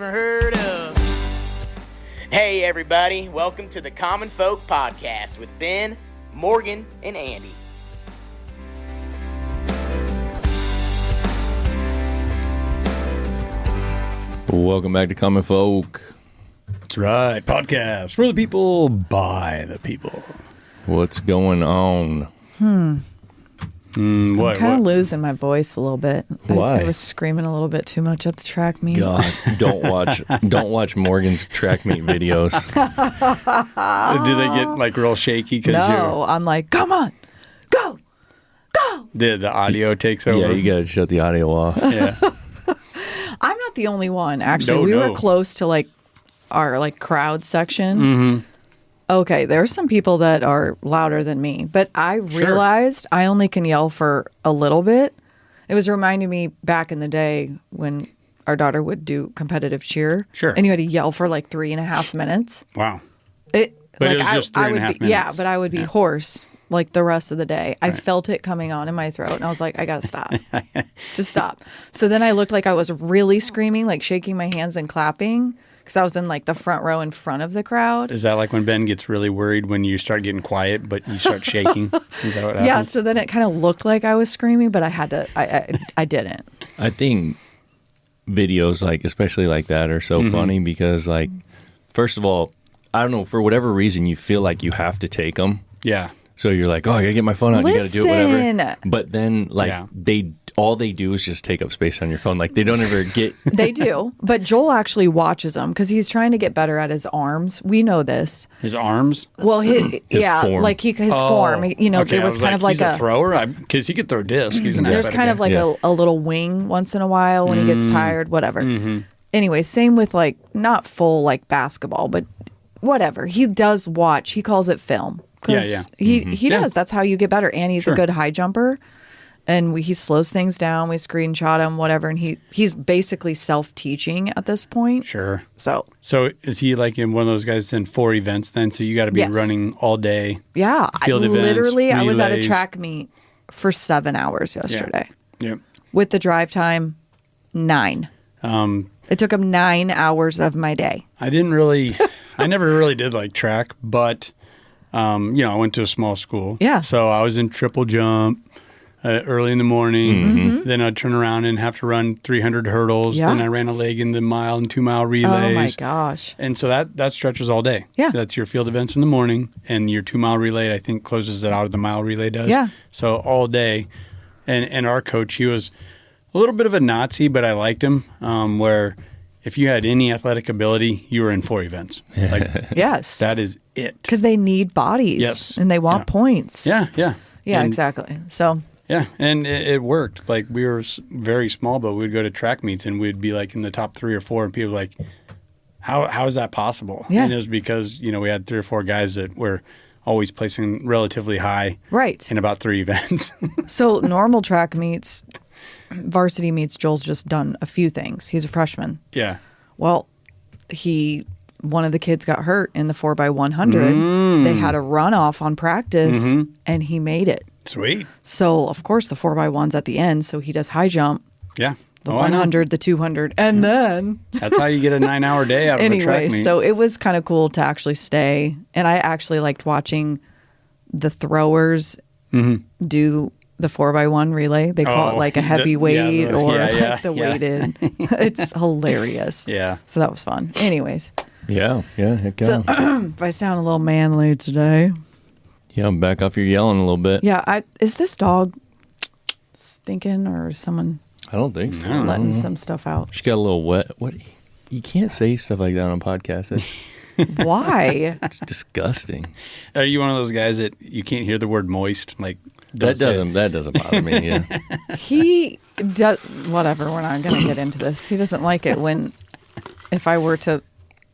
never heard of. Hey everybody, welcome to the Common Folk Podcast with Ben, Morgan, and Andy. Welcome back to Common Folk. That's right, podcast for the people, by the people. What's going on? I'm kind of losing my voice a little bit. Why? I was screaming a little bit too much at the track meet. God, don't watch Morgan's track meet videos. Do they get like real shaky? No, I'm like, come on, go. The audio takes over. Yeah, you gotta shut the audio off. Yeah. I'm not the only one. Actually, we were close to like our like crowd section. Mm-hmm. Okay, there are some people that are louder than me, but I realized I only can yell for a little bit. It was reminding me back in the day when our daughter would do competitive cheer. Sure. And you had to yell for like 3.5 minutes. Wow. But it was just 3.5 minutes. Yeah, but I would be hoarse like the rest of the day. I felt it coming on in my throat, and I was like, I gotta stop. Just stop. So then I looked like I was really screaming, like shaking my hands and clapping, because I was in like the front row in front of the crowd. Is that like when Ben gets really worried when you start getting quiet, but you start shaking? Is that what happens? Yeah, so then it kind of looked like I was screaming, but I had to, I didn't. I think videos like especially like that are so funny because like, first of all, I don't know, for whatever reason you feel like you have to take them. Yeah. So you're like, oh, I gotta get my phone out. You gotta do it, whatever. But then, like, all they do is just take up space on your phone. Like, they don't ever get. They do, but Joel actually watches them because he's trying to get better at his arms. We know this. His arms? Well, his form. like his form. You know, okay, there was kind of like he's a thrower because he could throw discs. He's there's kind of like a little wing once in a while when he gets tired, whatever. Anyway, same with like not full like basketball, but whatever. He does watch. He calls it film. Yeah. He does. That's how you get better. And he's a good high jumper. And he slows things down. We screenshot him, whatever. And he's basically self-teaching at this point. Sure. So is he like in one of those guys in 4 events then? So you got to be running all day. Yeah. Field events, literally, I was at a relays. track meet for 7 hours yesterday. Yep. With the drive time, 9. It took him 9 hours of my day. I never really did like track, but I went to a small school. Yeah. So I was in triple jump early in the morning. Then I'd turn around and have to run 300 hurdles. Yeah. Then I ran a leg in the mile and 2 mile relays. Oh my gosh. And so that stretches all day. Yeah. That's your field events in the morning, and your 2 mile relay, I think, closes it out of the mile relay does. Yeah. So all day. And our coach, he was a little bit of a Nazi, but I liked him, where if you had any athletic ability, you were in 4 events. Like, Yes. that is it. Because they need bodies. Yes. And they want points. Yeah. Yeah, And- exactly. So, Yeah, and it worked. Like, we were very small, but we'd go to track meets, and we'd be, like, in the top 3 or 4, and people were like, how is that possible? Yeah. And it was because, we had 3 or 4 guys that were always placing relatively high right. in about 3 events. So normal track meets, varsity meets, Joel's just done a few things. He's a freshman. Yeah. Well, one of the kids got hurt in the 4x100. They had a runoff on practice, and he made it. Sweet. So, of course, the 4x1's at the end, so he does high jump, Yeah. the 100, the 200, and then... That's how you get a 9-hour day out of a track Anyway, meet. so it was kind of cool to actually stay. And I actually liked watching the throwers do the 4x1 relay. They call it like a heavyweight the weighted. It's hilarious. Yeah. So that was fun. Anyways. Yeah. Heck yeah. So if I sound a little manly today. Yeah, back off your yelling a little bit. Yeah. Is this dog stinking or is someone I don't think so. letting some stuff out? She got a little wet. What? You can't say stuff like that on a podcast. Why? It's disgusting. Are you one of those guys that you can't hear the word moist? Like, That doesn't bother me. Yeah. He does, whatever, we're not going to get into this. He doesn't like it if I were to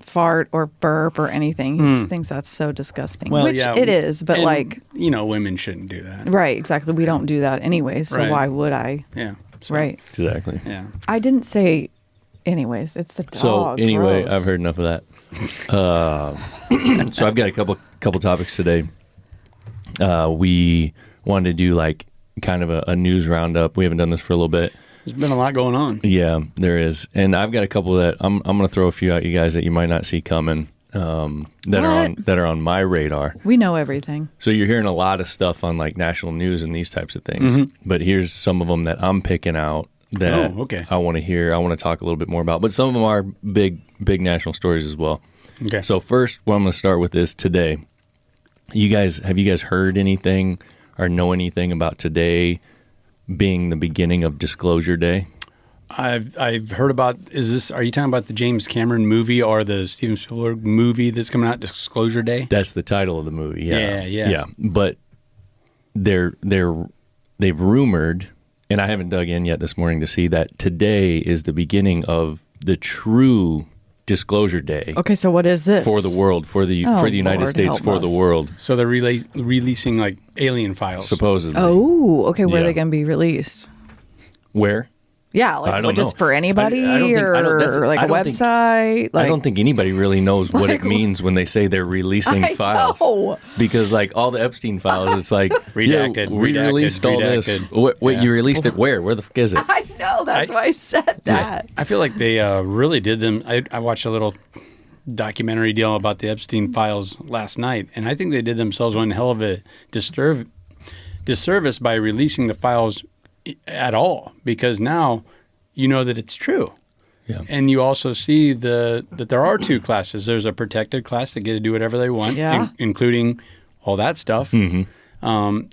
fart or burp or anything. He just thinks that's so disgusting. Well, which yeah, it is, but women shouldn't do that. Right, exactly. We don't do that anyway, so why would I? Yeah. So, right. Exactly. Yeah. I didn't say, anyways, it's the dog. So anyway, Gross. I've heard enough of that. So I've got a couple topics today. We wanted to do like kind of a news roundup. We haven't done this for a little bit There's been a lot going on. Yeah, there is. And I've got a couple that I'm going to throw a few at you guys that you might not see coming that are on my radar. We know everything. So you're hearing a lot of stuff on like national news and these types of things. But here's some of them that I'm picking out that I want to hear. I want to talk a little bit more about. But some of them are big national stories as well. Okay. So first, what I'm going to start with is today. Have you guys heard anything or know anything about today being the beginning of Disclosure Day? I've heard about. Are you talking about the James Cameron movie or the Steven Spielberg movie that's coming out, Disclosure Day? That's the title of the movie. Yeah. But they've rumored, and I haven't dug in yet this morning to see that today is the beginning of the true Disclosure Day. Okay, so what is this? For the world, for the United Lord, States, help for us. the world. So they're releasing like alien files. Supposedly. Oh, okay. Where are Yeah. they going to be released? Where? Yeah, I like don't just know. for anybody, I don't think- I don't- that's- or like I a don't think- website. I don't think anybody really knows what it Like- means when they say they're releasing I files. know. Because like all the Epstein files, it's like Redacted, yeah, we released all this. redacted. Wait, Yeah. you released it where? Where the fuck is it? I know. That's why I said that. I feel like they really did them. I watched a little documentary deal about the Epstein files last night, and I think they did themselves one hell of a disservice by releasing the files at all, because now you know that it's true. Yeah. And you also see that there are two classes. There's a protected class that get to do whatever they want, Yeah. including all that stuff, and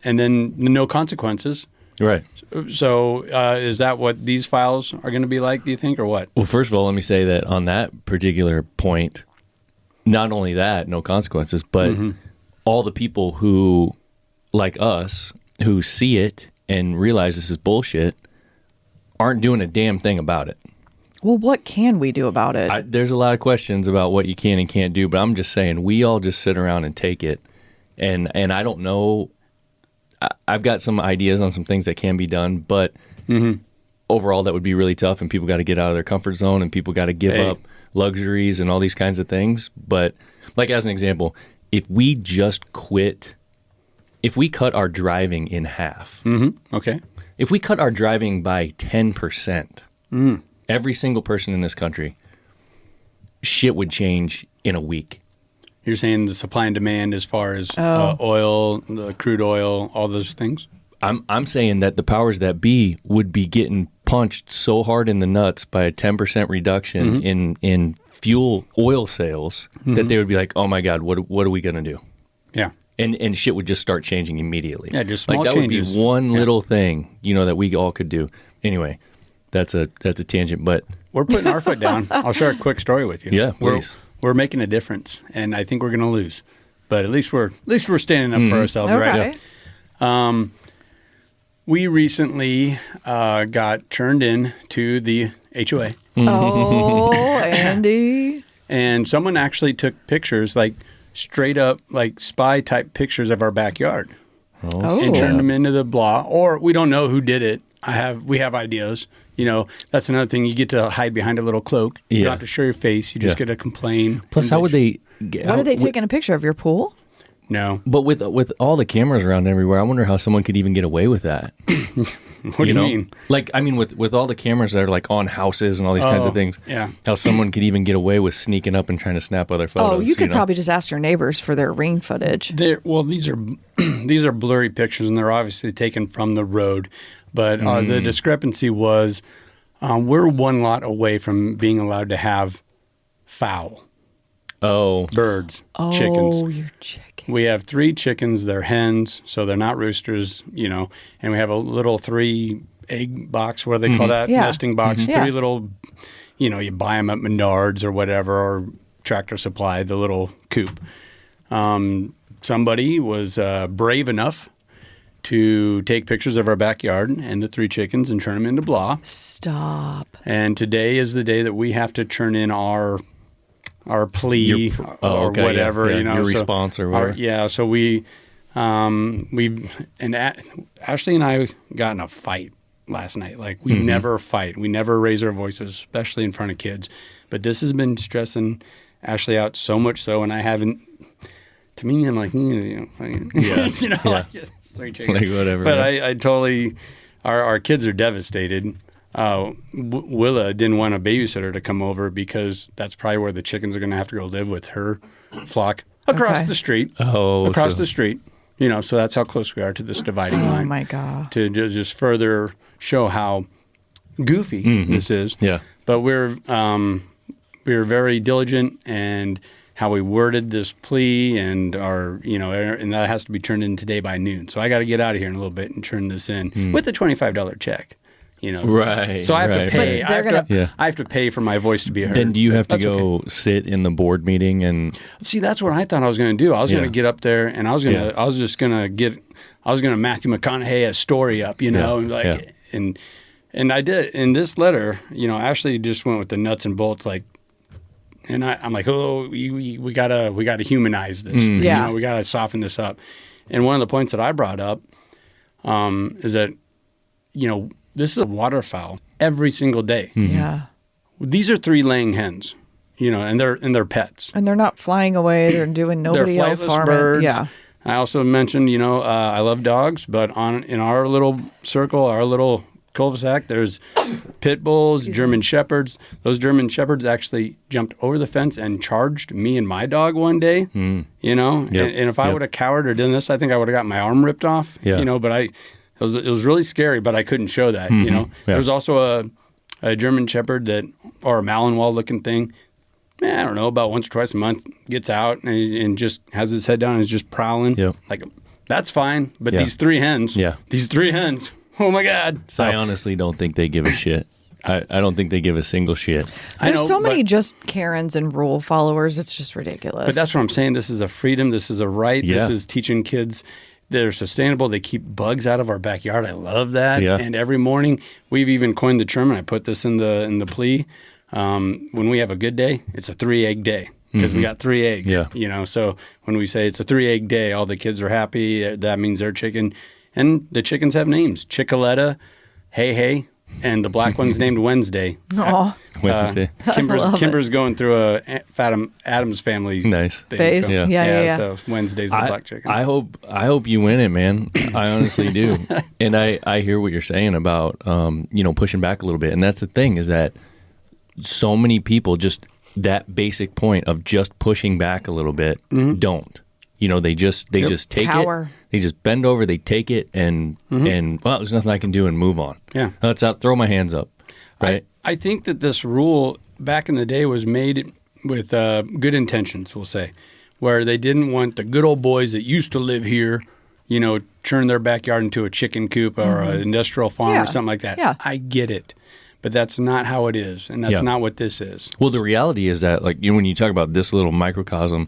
then no consequences. Right. So is that what these files are going to be like, do you think, or what? Well, first of all, let me say that on that particular point, not only that, no consequences, but all the people who, like us, who see it and realize this is bullshit, aren't doing a damn thing about it. Well, what can we do about it? There's a lot of questions about what you can and can't do, but I'm just saying we all just sit around and take it. And I don't know. I've got some ideas on some things that can be done, but overall that would be really tough, and people got to get out of their comfort zone, and people got to give up luxuries and all these kinds of things. But like as an example, if we just quit, if we cut our driving in half, Okay. if we cut our driving by 10%, every single person in this country, shit would change in a week. You're saying the supply and demand as far as oil, the crude oil, all those things? I'm saying that the powers that be would be getting punched so hard in the nuts by a 10% reduction in fuel oil sales that they would be like, oh my God, what are we going to do? Yeah. And shit would just start changing immediately. Yeah, just small that changes. would be one little thing, that we all could do. Anyway, that's a tangent, but We're putting our foot down. I'll share a quick story with you. Yeah, please. We're making a difference, and I think we're going to lose. But at least we're standing up for ourselves, right? Okay. We recently got turned in to the HOA, Oh, Andy. and someone actually took pictures, like straight up, like spy type pictures of our backyard, Oh. and turned them into the blah. Or we don't know who did it. We have ideas. That's another thing. You get to hide behind a little cloak. You Yeah. don't have to show your face. You just Yeah. get to complain. Plus, how would they? What are they taking a picture of your pool? No. But with all the cameras around everywhere, I wonder how someone could even get away with that. What do you mean? Like, I mean, with all the cameras that are like on houses and all these kinds of things, yeah. how someone could even get away with sneaking up and trying to snap other photos. Oh, you could probably just ask your neighbors for their ring footage. These are these are blurry pictures, and they're obviously taken from the road. But the discrepancy was we're one lot away from being allowed to have fowl, birds, Oh, chickens. your chicken. We have 3 chickens. They're hens, so they're not roosters, and we have a little 3 egg box, what do they call that? Yeah. Nesting box. Yeah. 3 little, you buy them at Menards or whatever, or Tractor Supply, the little coop. Somebody was brave enough to take pictures of our backyard and the 3 chickens and turn them into blah. Stop. And today is the day that we have to turn in our plea or whatever, yeah, your response or whatever. So we Ashley and I got in a fight last night. Like we never fight. We never raise our voices, especially in front of kids. But this has been stressing Ashley out so much so, and I haven't. To me, I'm like, like, it's 3 chickens. Like whatever. But yeah. I totally, our kids are devastated. Willa didn't want a babysitter to come over because that's probably where the chickens are going to have to go live with her flock across the street. Across the street. So that's how close we are to this dividing line. Oh my God. To just further show how goofy this is. Yeah. But we were very diligent and how we worded this plea and and that has to be turned in today by noon. So I got to get out of here in a little bit and turn this in with a $25 check. Right. So I have to pay. But I have to pay for my voice to be heard. Then do you have to That's go okay. sit in the board meeting and See, that's what I thought I was going to do. I was going to get up there and I was going to Matthew McConaughey a story up, and I did. In this letter, Ashley just went with the nuts and bolts, and I'm like, we gotta humanize this. Yeah. We gotta soften this up. And one of the points that I brought up is that this is a waterfowl every single day. Yeah. These are 3 laying hens, and they're pets. And they're not flying away. They're doing nobody They're else flightless harm. birds. Yeah. I also mentioned, I love dogs, but in our little circle, our little cul-de-sac, there's pit bulls, German shepherds. Those German shepherds actually jumped over the fence and charged me and my dog one day. And if I would have cowered or done this, I think I would have got my arm ripped off. But it was really scary, but I couldn't show that. There's also a German shepherd or a Malinois looking thing. I don't know, about once or twice a month, gets out and just has his head down and is just prowling. That's fine. But these 3 hens, oh my God. So I honestly don't think they give a shit. I don't think they give a single shit. There's so many just Karens and rule followers. It's just ridiculous. But that's what I'm saying. This is a freedom. This is a right. Yeah. This is teaching kids they're sustainable. They keep bugs out of our backyard. I love that. Yeah. And every morning, we've even coined the term, and I put this in the plea. When we have a good day, it's a 3-egg day because we got 3 eggs. Yeah. So when we say it's a 3-egg day, all the kids are happy. That means they're chicken. And the chickens have names: Chickaletta, Hey, and the black one's named Wednesday. Aw. Wednesday. Kimber's going through a Adams family Nice. thing. Phase. So, Yeah. So Wednesday's the black chicken. I hope you win it, man. I honestly do. And I hear what you're saying about pushing back a little bit. And that's the thing, is that so many people, just that basic point of just pushing back a little bit, don't. They just take Cower. it. They just bend over, they take it, and there's nothing I can do, and move on. Yeah. Let's throw my hands up. Right. I think that this rule back in the day was made with good intentions, we'll say, where they didn't want the good old boys that used to live here, turn their backyard into a chicken coop or an industrial farm or something like that. Yeah. I get it. But that's not how it is, and that's not what this is. Well, the reality is that, when you talk about this little microcosm,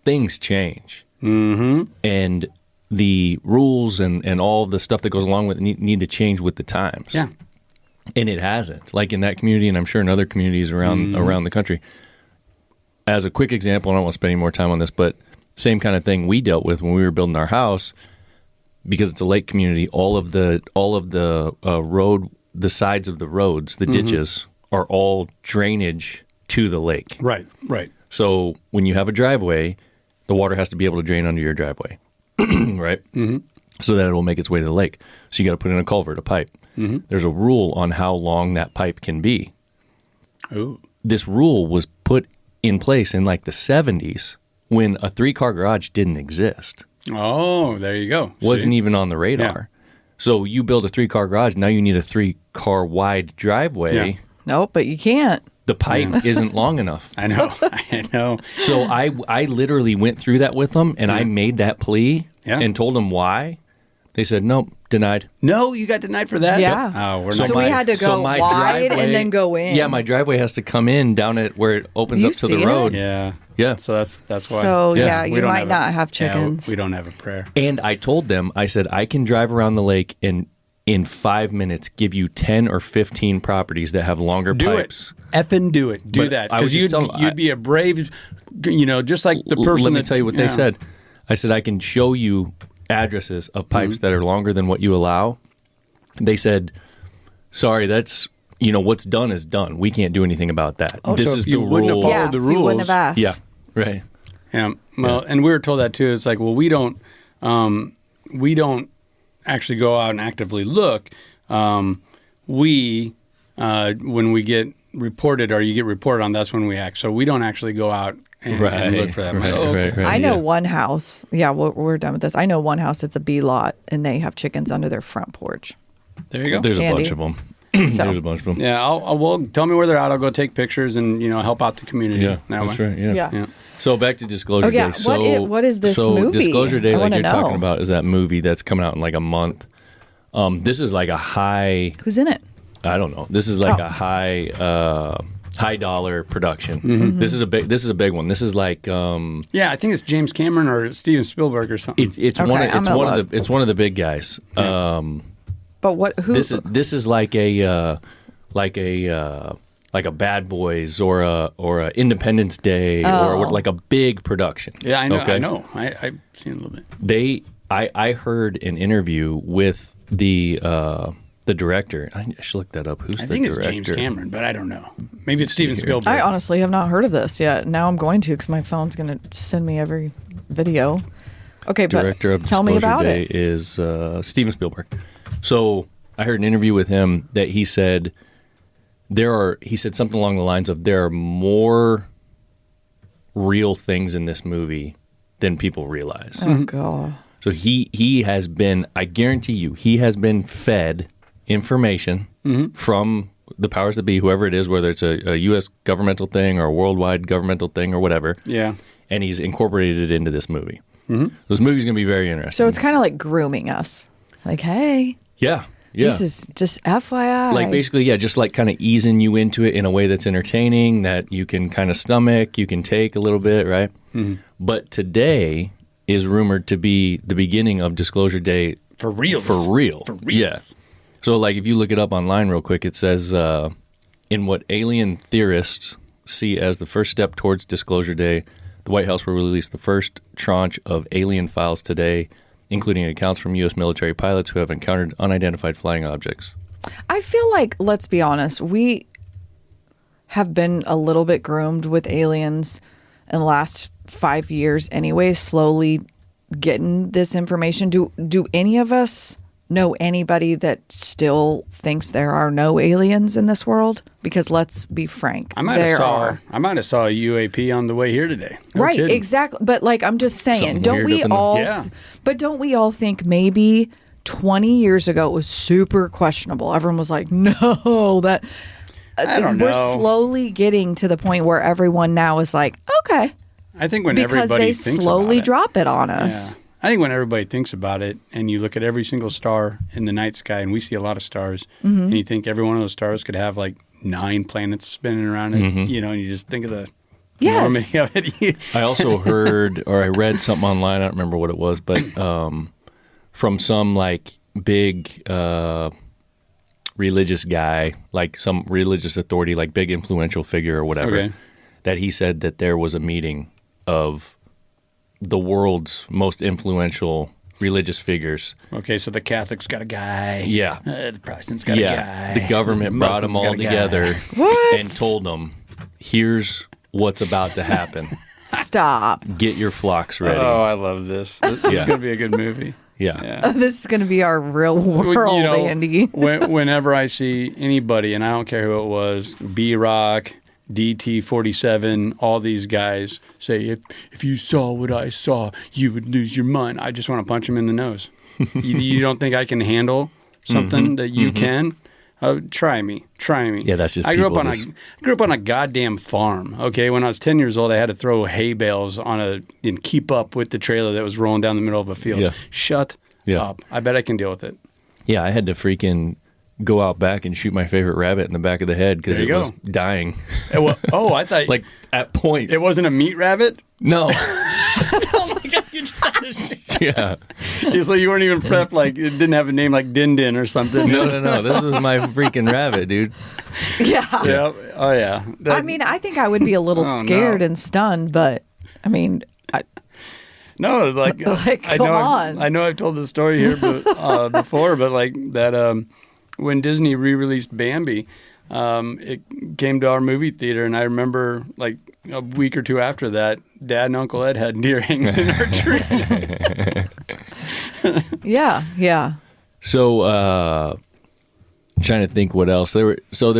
things change. And the rules and all the stuff that goes along with it need to change with the times. Yeah. And it hasn't. Like in that community, and I'm sure in other communities around the country. As a quick example, I don't want to spend any more time on this, but same kind of thing we dealt with when we were building our house, because it's a lake community. All of the road, the sides of the roads, the ditches are all drainage to the lake. Right. So when you have a driveway, the water has to be able to drain under your driveway, right? So that it will make its way to the lake. So you got to put in a culvert, a pipe. There's a rule on how long that pipe can be. Ooh. This rule was put in place in the 70s when a 3-car garage didn't exist. Oh, there you go. Wasn't even on the radar. Yeah. So you build a 3-car garage, now you need a 3-car wide driveway. Yeah. Nope, but you can't. The pipe isn't long enough. I know. So I literally went through that with them, and I made that plea and told them why. They said, nope, denied. No, you got denied for that? Yeah. Oh, we're So not. we had to go wide and then go in. Yeah, my driveway has to come in down at where it opens You up to see the it? road. Yeah. Yeah. So that's why. So Yeah, you we don't might not have chickens. We don't have a prayer. And I told them, I said, I can drive around the lake and in 5 minutes give you 10 or 15 properties that have longer pipes. Effing do it. Do But that. I was Because just you'd be a brave, just like the person. Let me tell you what they said. I said, I can show you addresses of pipes that are longer than what you allow. They said, sorry, that's, what's done is done. We can't do anything about that. Oh, This so is if you the wouldn't have rule. followed Yeah, the if you wouldn't have rules. asked. Yeah, right. Yeah. Well, and we were told that too. It's like, well, we don't actually go out and actively look. when we get reported or you get reported on, that's when we act. So we don't actually go out and look for that. Right. I know one house. Yeah, we're done with this. I know one house. It's a B lot, and they have chickens under their front porch. There you go. There's Andy. a bunch of them. So- There's a bunch of them. Yeah, well, tell me where they're at. I'll go take pictures and help out the community. Yeah, that that's way. right. Yeah. Yeah. So back to Disclosure Oh, yeah. Day. So What is this so movie? Disclosure Day, I like wanna you're talking know. about, is that movie that's coming out in like a month. This is like a high. Who's in it? I don't know. This is like Oh. a high dollar production. Mm-hmm. This is a big one. This is like Yeah, I think it's James Cameron or Steven Spielberg or something. it's Okay, one I'm gonna look. it's one of the big guys. But what? Who? This is like a Bad Boys or a Independence Day or like a big production. Yeah, I know. Okay? I know. I've seen a little bit. I heard an interview with the director. I should look that up. Who's I the think director? it's James Cameron, but I don't know. Maybe it's Steven Spielberg. I honestly have not heard of this yet. Now I'm going to because my phone's going to send me every video. Okay, but Director of tell me Disclosure about Day it. is Steven Spielberg. So I heard an interview with him that he said he said something along the lines of there are more real things in this movie than people realize. Oh god. So he has been, I guarantee you, he has been fed information from the powers that be, whoever it is, whether it's a U.S. governmental thing or a worldwide governmental thing or whatever. Yeah. And he's incorporated it into this movie. This movie's going to be very interesting. So it's kind of like grooming us. Like, hey, Yeah. this is just FYI. Like basically, yeah, just like kind of easing you into it in a way that's entertaining, that you can kind of stomach, you can take a little bit, right? But today is rumored to be the beginning of Disclosure Day For real. for real. Yeah. So like if you look it up online real quick, it says in what alien theorists see as the first step towards Disclosure Day, the White House will release the first tranche of alien files today, including accounts from U.S. military pilots who have encountered unidentified flying objects. I feel like, let's be honest, we have been a little bit groomed with aliens in the last 5 years anyway, slowly getting this information. Do any of us know anybody that still thinks there are no aliens in this world? Because let's be frank, I might have saw a UAP on the way here today. No right, kidding. exactly. But like, I'm just saying, Something don't weird we up in the- all? Yeah. But don't we all think maybe 20 years ago it was super questionable? Everyone was like, no, that. I don't We're know. slowly getting to the point where everyone now is like, okay, I think when because everybody they thinks slowly about it, drop it on us. Yeah. I think when everybody thinks about it and you look at every single star in the night sky, and we see a lot of stars, Mm-hmm. and you think every one of those stars could have like 9 planets spinning around it, and you just think of the Yes. enormity of it. I also heard or I read something online, I don't remember what it was, but from some like big religious guy, like some religious authority, like big influential figure or whatever, Okay. that he said that there was a meeting of the world's most influential religious figures. Okay, so the Catholics got a guy. Yeah. The Protestants got a guy. The government brought them Muslims all got a guy. together What? and told them, here's what's about to happen. Stop. Get your flocks ready. Oh, I love this. This is Yeah. going to be a good movie. Yeah. This is going to be our real world, You know, Andy. whenever I see anybody, and I don't care who it was, B-Rock, DT-47, all these guys say, if you saw what I saw, you would lose your mind. I just want to punch them in the nose. You don't think I can handle something that you can? Try me. Yeah, that's just I grew up people on just- I grew up on a goddamn farm. Okay, when I was 10 years old, I had to throw hay bales and keep up with the trailer that was rolling down the middle of a field. Yeah. Shut up. I bet I can deal with it. Yeah, I had to freaking go out back and shoot my favorite rabbit in the back of the head because There it you was go. dying. I thought Like at point. it wasn't a meat rabbit. No. You just had to Yeah. so you weren't even prepped. Like it didn't have a name like Din Din or something. No. This was my freaking rabbit, dude. Yeah. Yeah. Oh yeah. I mean, I think I would be a little Oh, scared no. and stunned, but I mean, no. Like, Like, I come know. on. I know. I've told this story here, before, but like that. When Disney re-released Bambi, it came to our movie theater, and I remember like a week or two after that, Dad and Uncle Ed had deer hanging in our tree. yeah. So trying to think what else there were. So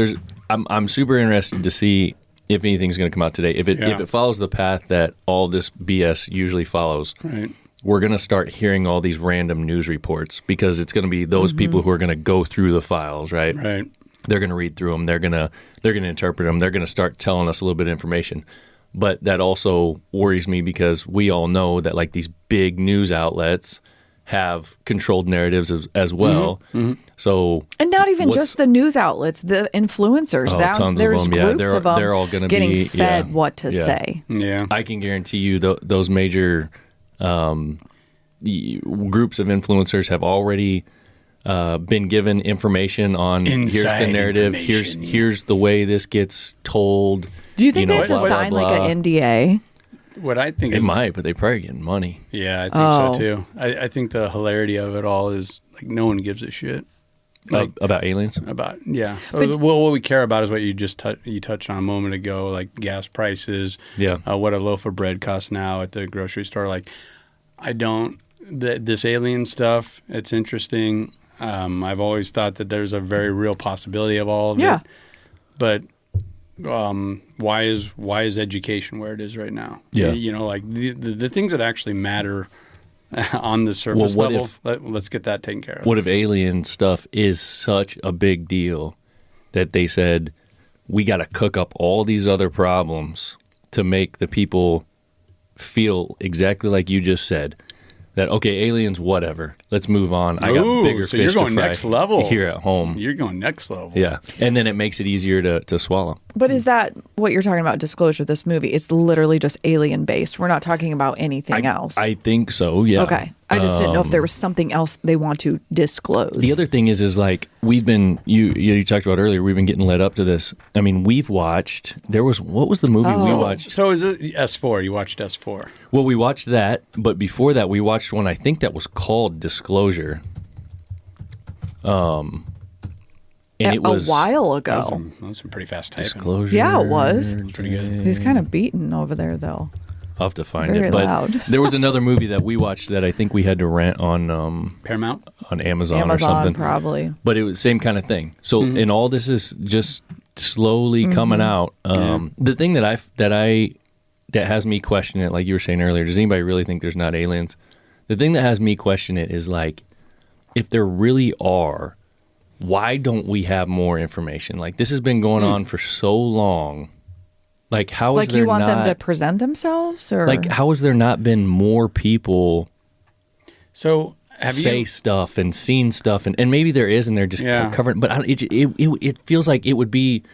I'm super interested to see if anything's going to come out today. If it follows the path that all this BS usually follows, Right. we're going to start hearing all these random news reports because it's going to be those people who are going to go through the files, right? Right. They're going to read through them. They're going to interpret them. They're going to start telling us a little bit of information. But that also worries me because we all know that like these big news outlets have controlled narratives as well. So And not even just the news outlets, the influencers. There's groups of them they're all gonna getting be, fed what to say. Yeah. I can guarantee you those major groups of influencers have already been given information on here's the narrative, here's the way this gets told. Do you think they have to blah, sign blah, like blah. an NDA? What I think They might, but they probably getting money. Yeah, I think so too. I think the hilarity of it all is like no one gives a shit. Like About aliens? about well, what we care about is what you just you touched on a moment ago, like gas prices. Yeah. What a loaf of bread costs now at the grocery store. Like, I don't this alien stuff. It's interesting. I've always thought that there's a very real possibility of all of it. But why is education where it is right now? Yeah. You know, like the things that actually matter on the surface level. Let's get that taken care of. What if alien stuff is such a big deal that they said we got to cook up all these other problems to make the people feel exactly like you just said? That, okay, aliens, whatever. Let's move on. I got bigger so fish you're going to fry next level here at home. You're going next level. Yeah. And then it makes it easier to swallow. But is that what you're talking about, disclosure, this movie? It's literally just alien based. We're not talking about anything else. I think so, yeah. Okay. I just didn't know if there was something else they want to disclose. The other thing is like we've been you talked about earlier, we've been getting led up to this. I mean, we've watched what was the movie we watched? So is it S4? You watched S4? Well, we watched that, but before that we watched one I think that was called Disclosure. And it was a while ago. That was some pretty fast typing. Disclosure. Yeah, it was. Pretty good. He's kind of beaten over there, though. I'll have to find Very it. But loud. there was another movie that we watched that I think we had to rent on Paramount? on Amazon or something. Probably. But it was same kind of thing. So and all this is just slowly coming out. The thing that has me question it, like you were saying earlier, does anybody really think there's not aliens? The thing that has me question it is like, if there really are, why don't we have more information? Like this has been going on for so long. Like how is like there you want not, them to present themselves, or like how has there not been more people So say stuff and seen stuff and maybe there is and they're just covering, but it feels like it would be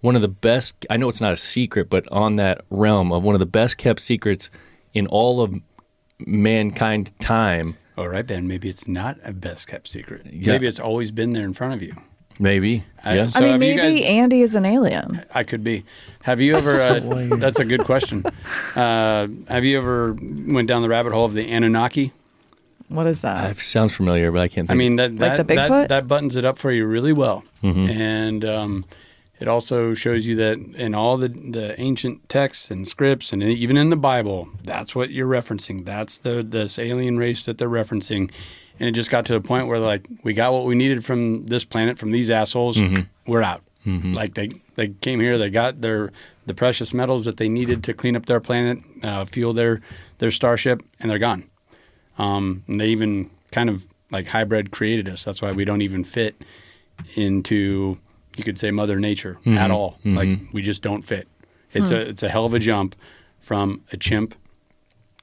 one of the best. I know it's not a secret, but on that realm of one of the best kept secrets in all of mankind time. All right, Ben. Maybe it's not a best kept secret. Yeah. Maybe it's always been there in front of you. Maybe. Yeah. So I mean, have you maybe guys- Andy is an alien. I could be. Have you ever? That's a good question. Have you ever went down the rabbit hole of the Anunnaki? What is that? It sounds familiar, but I can't think. I mean, that Like the Bigfoot? that buttons it up for you really well, and it also shows you that in all the ancient texts and scripts, and even in the Bible, that's what you're referencing. That's this alien race that they're referencing. And it just got to a point where like we got what we needed from this planet, from these assholes. We're out. Like they came here, they got the precious metals that they needed to clean up their planet, fuel their starship, and they're gone. And they even kind of like hybrid created us. That's why we don't even fit into, you could say, Mother Nature at all. Like we just don't fit. It's a hell of a jump from a chimp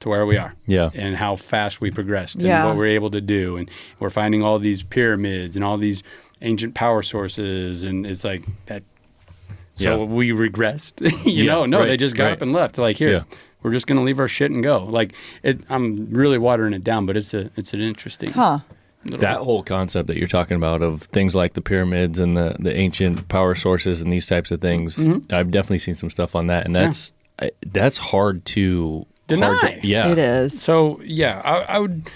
to where we are. Yeah. And how fast we progressed and Yeah. what we're able to do. And we're finding all these pyramids and all these ancient power sources. And it's like that. So we regressed. you know, no, right, they just got up and left. Like, here, we're just going to leave our shit and go. Like, I'm really watering it down, but it's an interesting. that whole concept that you're talking about of things like the pyramids and the ancient power sources and these types of things. I've definitely seen some stuff on that, and that's hard to deny. It is. So I would.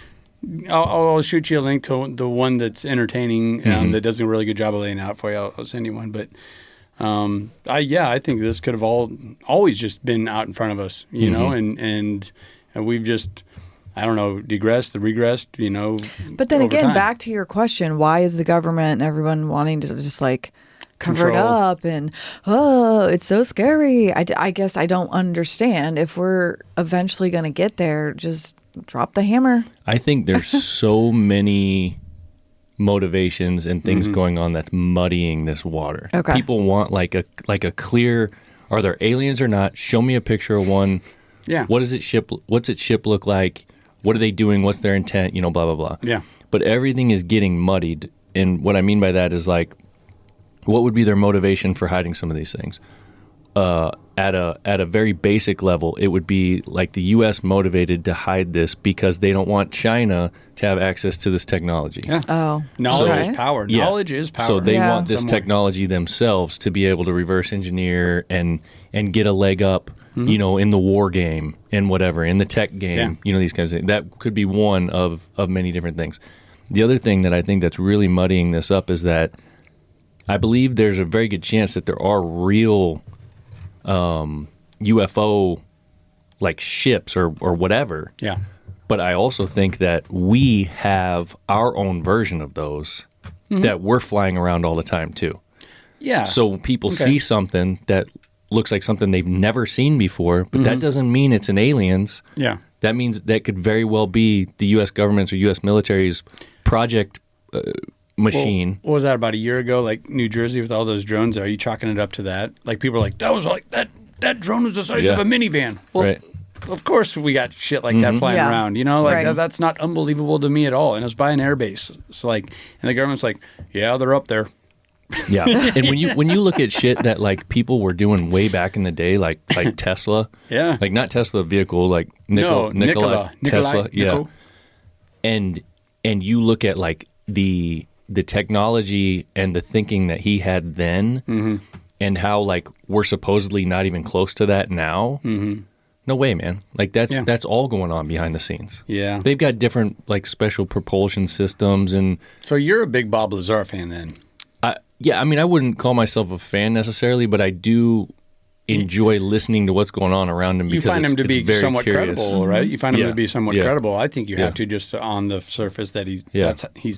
I'll shoot you a link to the one that's entertaining that does a really good job of laying out for you. I'll send you one, but I think this could have always just been out in front of us, you know, and we've just I don't know, degressed, regressed, But then over again, time. back to your question, why is the government and everyone wanting to just like cover it Control. up and, oh, it's so scary. I guess I don't understand. If we're eventually going to get there, just drop the hammer. I think there's so many motivations and things going on that's muddying this water. Okay. People want like a clear, are there aliens or not? Show me a picture of one. Yeah. What's its ship look like? What are they doing? What's their intent? Blah, blah, blah. Yeah. But everything is getting muddied. And what I mean by that is like, what would be their motivation for hiding some of these things? At a very basic level, it would be like the U.S. motivated to hide this because they don't want China to have access to this technology. Yeah. Oh. Knowledge okay. is power. Yeah. Knowledge is power. So they Yeah. want this Some way. technology themselves to be able to reverse engineer and get a leg up, in the war game and whatever, in the tech game, these kinds of things. That could be one of many different things. The other thing that I think that's really muddying this up is that I believe there's a very good chance that there are real UFO like ships or whatever. Yeah. But I also think that we have our own version of those that we're flying around all the time too. Yeah. So people see something that looks like something they've never seen before, but that doesn't mean it's an alien's. Yeah. That means that could very well be the U.S. government's or U.S. military's project machine. What was that, about a year ago? Like New Jersey with all those drones? Are you chalking it up to that? Like people are like, that was like that drone was the size of a minivan. Well, Right. of course we got shit like that flying Yeah. around. Like Right. that's not unbelievable to me at all. And it was by an airbase. It's like, and the government's like, yeah, they're up there. Yeah. And when you look at shit that like people were doing way back in the day, like Tesla. Yeah. Like not Tesla vehicle, like Nikola Tesla. Yeah. Nikola. And you look at like the technology and the thinking that he had then and how like we're supposedly not even close to that now. No way, man. Like that's all going on behind the scenes. Yeah. They've got different like special propulsion systems and So you're a big Bob Lazar fan then? yeah, I mean I wouldn't call myself a fan necessarily, but I do enjoy listening to what's going on around him because You find him to it's be very somewhat curious. credible, right? You find him Yeah. to be somewhat Yeah. credible. I think you Yeah. have to, just on the surface, that he's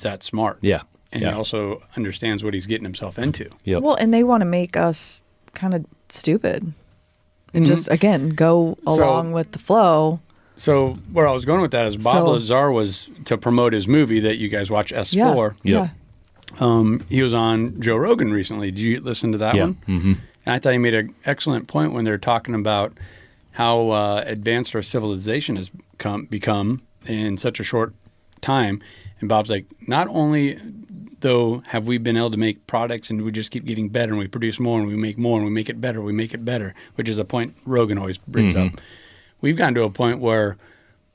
that smart. Yeah. And Yeah. he also understands what he's getting himself into. Yep. Well, and they want to make us kind of stupid and just, again, go along with the flow. So where I was going with that is Bob So- Lazar was to promote his movie that you guys watch, S4. Yeah. He was on Joe Rogan recently. Did you listen to that Yeah. one? Mm-hmm. And I thought he made an excellent point when they're talking about how advanced our civilization has become in such a short time. And Bob's like, not only though have we been able to make products and we just keep getting better and we produce more and we make more and we make it better, which is a point Rogan always brings up. We've gotten to a point where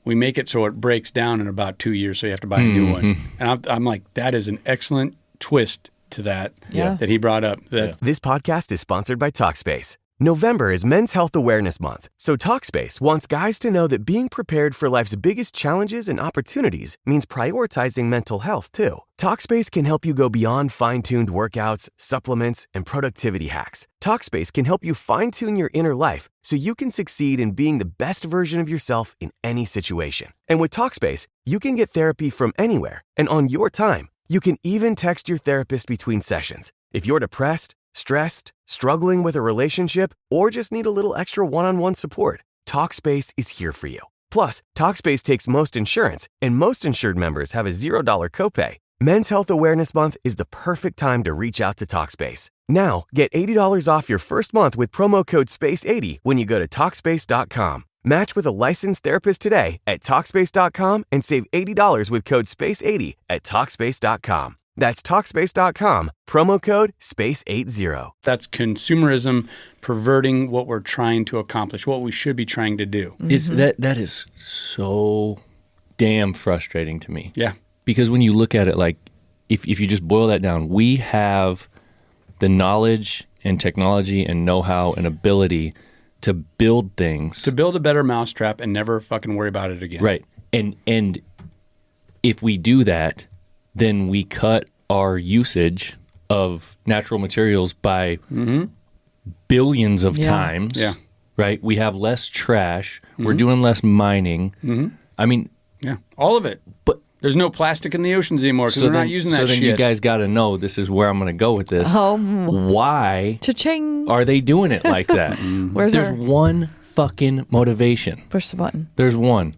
we make it so it breaks down in about 2 years, so you have to buy a new one. And I'm like, that is an excellent twist to that that he brought up. This podcast is sponsored by Talkspace. November is Men's Health Awareness Month, so Talkspace wants guys to know that being prepared for life's biggest challenges and opportunities means prioritizing mental health, too. Talkspace can help you go beyond fine-tuned workouts, supplements, and productivity hacks. Talkspace can help you fine-tune your inner life so you can succeed in being the best version of yourself in any situation. And with Talkspace, you can get therapy from anywhere and on your time. You can even text your therapist between sessions. If you're depressed, stressed, struggling with a relationship, or just need a little extra one-on-one support, Talkspace is here for you. Plus, Talkspace takes most insurance, and most insured members have a $0 copay. Men's Health Awareness Month is the perfect time to reach out to Talkspace. Now, get $80 off your first month with promo code SPACE80 when you go to Talkspace.com. Match with a licensed therapist today at Talkspace.com and save $80 with code SPACE80 at Talkspace.com. That's Talkspace.com, promo code SPACE80. That's consumerism perverting what we're trying to accomplish, what we should be trying to do. It's that is so damn frustrating to me. Yeah. Because when you look at it, like if you just boil that down, we have the knowledge and technology and know-how and ability to build things. To build a better mousetrap and never fucking worry about it again. Right. And if we do that, then we cut our usage of natural materials by billions of times. Yeah. Right? We have less trash. We're doing less mining. I mean, Yeah, all of it. But there's no plastic in the oceans anymore because we're not using that shit. So then shit. you guys got to know, this is where I'm going to go with this. Why Cha-ching. are they doing it like that? There's one fucking motivation. Push the button. There's one.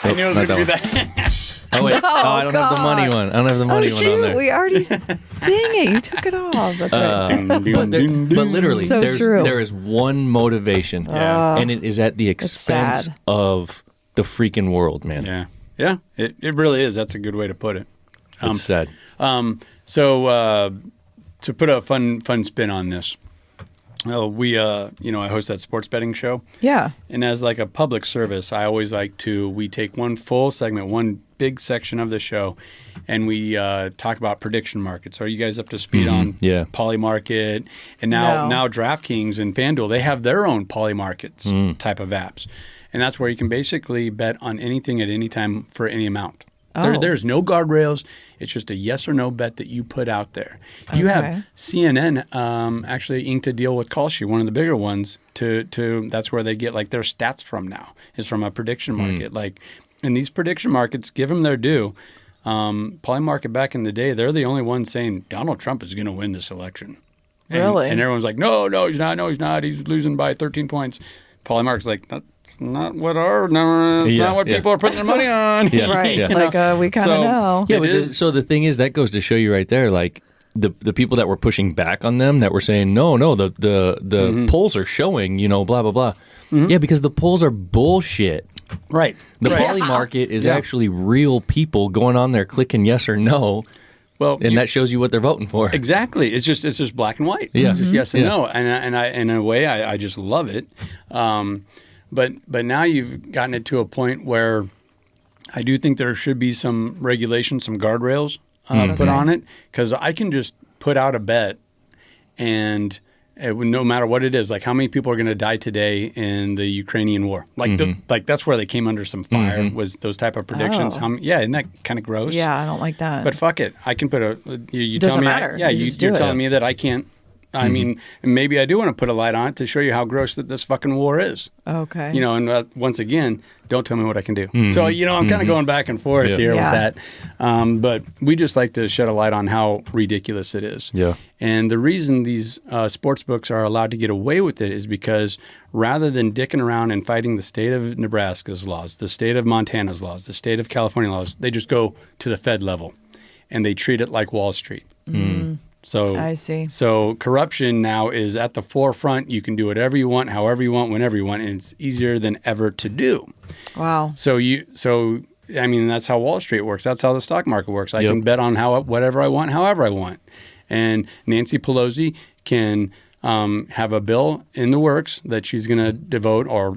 I knew it was going to be that. Oh, wait. I don't have the money God. one. I don't have the money one on there. We already. Dang it! You took it off. That's right. But literally, So true. there is one motivation, and it is at the expense sad. of the freaking world, man. Yeah, it really is. That's a good way to put it. It's sad. So to put a fun spin on this, I host that sports betting show. Yeah. And as like a public service, I always we take one full segment, one big section of the show, and we talk about prediction markets. Are you guys up to speed on poly market? And now DraftKings and FanDuel, they have their own poly markets type of apps. And that's where you can basically bet on anything at any time for any amount. There's no guardrails. It's just a yes or no bet that you put out there. You have CNN actually inked a deal with Kalshi, one of the bigger ones, to that's where they get like their stats from now, is from a prediction market. Like, and these prediction markets, give them their due. Poly market back in the day, they're the only ones saying Donald Trump is going to win this election. Really? And everyone's like, no, he's not. No, he's not. He's losing by 13 points. Poly market's like, that's not what not what people are putting their money on. Right. Yeah. Like we kind of know. Yeah, but so the thing is, that goes to show you right there, like the people that were pushing back on them, that were saying, no, the polls are showing, blah, blah, blah. Yeah, because the polls are bullshit. Right. The poly market is actually real people going on there clicking yes or no. Well, and that shows you what they're voting for. Exactly. It's just black and white. Yeah. Just yes and no. And I in a way I just love it. But now you've gotten it to a point where I do think there should be some regulation, some guardrails put on it, because I can just put out a bet, and no matter what it is, like how many people are going to die today in the Ukrainian war, like that's where they came under some fire, was those type of predictions. Oh. Isn't that kind of gross? Yeah, I don't like that. But fuck it, I can put you Doesn't tell me matter. You're telling me that I can't. I mean, maybe I do want to put a light on it to show you how gross that this fucking war is. Okay. And once again, don't tell me what I can do. So, I'm kind of going back and forth here with that. But we just like to shed a light on how ridiculous it is. Yeah. And the reason these sports books are allowed to get away with it is because rather than dicking around and fighting the state of Nebraska's laws, the state of Montana's laws, the state of California laws, they just go to the Fed level and they treat it like Wall Street. So I see. So corruption now is at the forefront. You can do whatever you want, however you want, whenever you want, and it's easier than ever to do. Wow. So I mean, that's how Wall Street works. That's how the stock market works. I can bet on whatever I want, however I want. And Nancy Pelosi can have a bill in the works that she's going to devote, or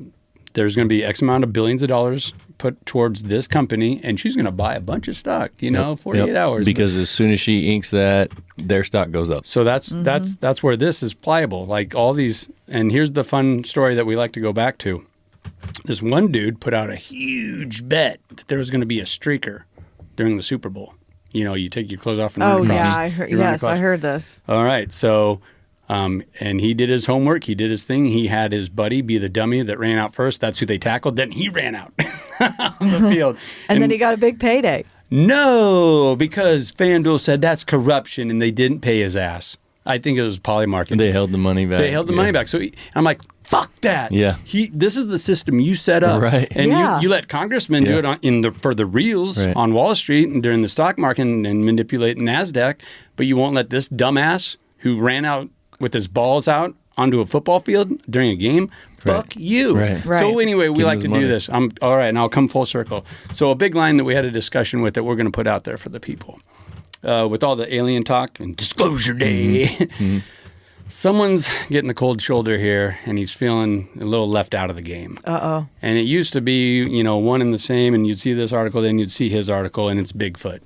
there's going to be X amount of billions of dollars put towards this company, and she's going to buy a bunch of stock, 48 hours. Because as soon as she inks that, their stock goes up. So that's where this is pliable. Like all these, and here's the fun story that we like to go back to. This one dude put out a huge bet that there was going to be a streaker during the Super Bowl. You take your clothes off and run across. I heard. Yes, I heard this. All right, so. And he did his homework. He did his thing. He had his buddy be the dummy that ran out first. That's who they tackled. Then he ran out on the field. And then he got a big payday. No, because FanDuel said that's corruption, and they didn't pay his ass. I think it was poly market. They held the money back. They held the money back. So I'm like, fuck that. Yeah. This is the system you set up. Right. And you let congressmen do it for the reels on Wall Street and during the stock market and manipulate NASDAQ, but you won't let this dumbass who ran out with his balls out onto a football field during a game. Fuck you. Right. So anyway, we Give like his to money. do this. All right, and I'll come full circle. So a big line that we had a discussion with that we're going to put out there for the people. With all the alien talk and disclosure day, someone's getting the cold shoulder here, and he's feeling a little left out of the game. Uh-oh. And it used to be, one and the same, and you'd see this article, then you'd see his article, and it's Bigfoot.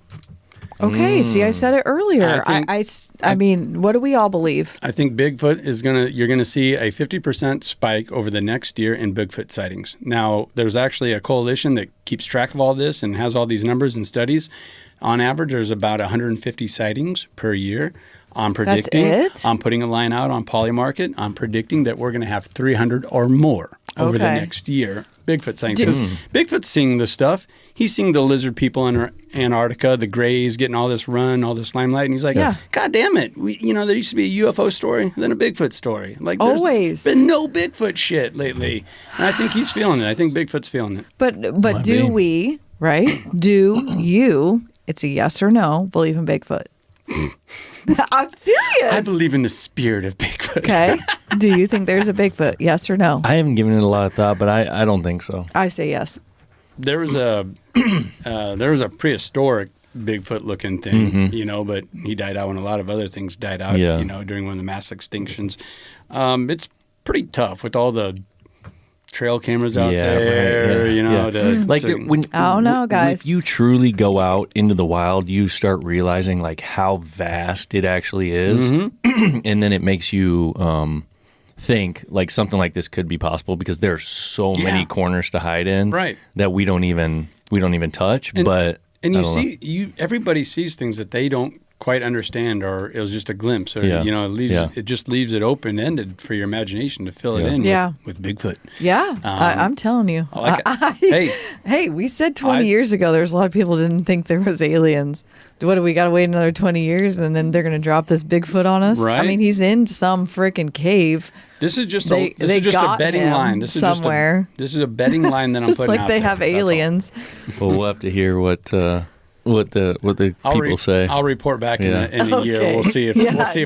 Okay, see, I said it earlier. I mean, what do we all believe? I think Bigfoot you're going to see a 50% spike over the next year in Bigfoot sightings. Now, there's actually a coalition that keeps track of all this and has all these numbers and studies. On average, there's about 150 sightings per year. I'm predicting. That's it? I'm putting a line out on Polymarket. I'm predicting that we're going to have 300 or more. over the Okay. next year. Bigfoot sightings. Because Bigfoot's seeing this stuff. He's seeing the lizard people in Antarctica, the Greys getting all this all this limelight, and he's like, Yeah. God damn it. There used to be a UFO story, then a Bigfoot story. Like, there's Always. been no Bigfoot shit lately. And I think he's feeling it. I think Bigfoot's feeling it. But Might do be. we, right? Do you, it's a yes or no, believe in Bigfoot? I'm serious. I believe in the spirit of Bigfoot. Okay. Do you think there's a Bigfoot? Yes or no? I haven't given it a lot of thought, but I don't think so. I say yes. There was a prehistoric Bigfoot looking thing, but he died out when a lot of other things died out, Yeah. during one of the mass extinctions. It's pretty tough with all the trail cameras out there, right, yeah. When I don't know, guys. If you truly go out into the wild, you start realizing like how vast it actually is, and then it makes you think like something like this could be possible because there's so many corners to hide in, Right. that we don't even touch. But And I you don't see, everybody sees things that they don't quite understand, or it was just a glimpse, or it just leaves it open ended for your imagination to fill it in with Bigfoot. Yeah. I'm telling you. I like it. Hey, we said 20 years ago there's a lot of people didn't think there was aliens. What do we got to wait another 20 years and then they're going to drop this Bigfoot on us? Right. I mean, he's in some freaking cave. This is just They a got betting him line. This is somewhere. this is a betting line that I'm It's putting like out they there. have That's all. aliens. well, we'll have to hear what the people say. I'll report back in a year. Okay. We'll see if exactly.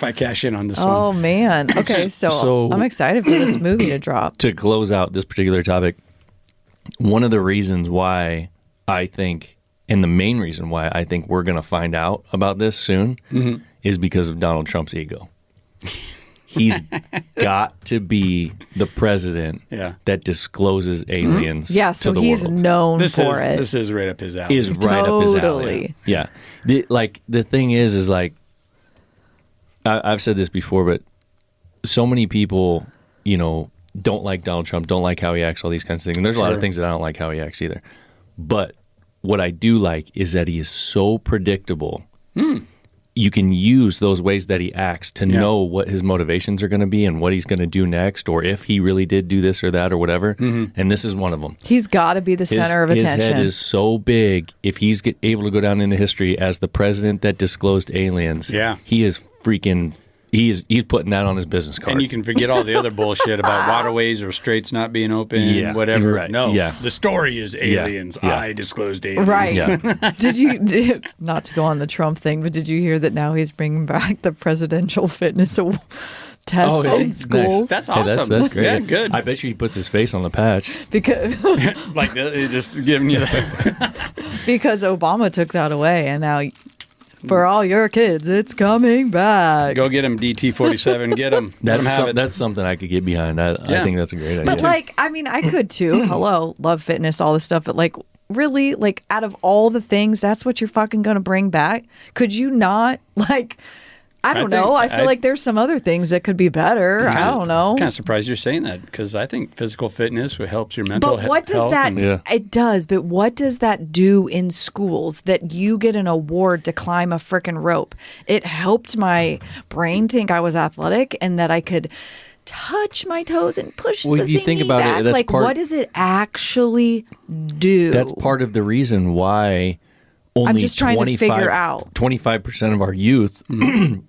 I cash in on this Oh, one. man. Okay, so I'm excited for this movie to drop. To close out this particular topic, one of the reasons why I think, and the main reason why I think we're going to find out about this soon, is because of Donald Trump's ego. He's got to be the president that discloses aliens. Yeah, so to the he's world. known This for it. This is right up his alley. Is right up his alley. Totally. Yeah. The thing is like, I've said this before, but so many people, don't like Donald Trump, don't like how he acts, all these kinds of things. And there's a lot of things that I don't like how he acts either. But what I do like is that he is so predictable. You can use those ways that he acts to know what his motivations are going to be and what he's going to do next, or if he really did do this or that or whatever. And this is one of them. He's got to be the center of attention. His head is so big. If he's able to go down into history as the president that disclosed aliens, he is freaking. He's putting that on his business card. And you can forget all the other bullshit about waterways or straits not being open, whatever. Right. No, Yeah. the story is aliens. Yeah. I disclosed aliens. Right. Yeah. Did not to go on the Trump thing, but did you hear that now he's bringing back the presidential fitness test in schools? That's Hey, awesome. that's great. Yeah, good. I bet you he puts his face on the patch. Because Like just giving you that. because Obama took that away, and now for all your kids, it's coming back. Go get him, DT-47. Get him. Let him have it. That's something I could get behind. I think that's a great idea. But I mean, I could too. Hello, love fitness, all this stuff. But like, really, like out of all the things, that's what you're fucking gonna bring back? Could you not like? I don't know. I feel like there's some other things that could be better. I don't know. I'm kind of surprised you're saying that because I think physical fitness helps your mental health. But what does that? Yeah. It does. But what does that do in schools that you get an award to climb a frickin' rope? It helped my brain think I was athletic and that I could touch my toes and push Well, the if you thingy think about it, back. that's like, part- what does it actually do? That's part of the reason why only I'm just trying to figure out. 25% of our youth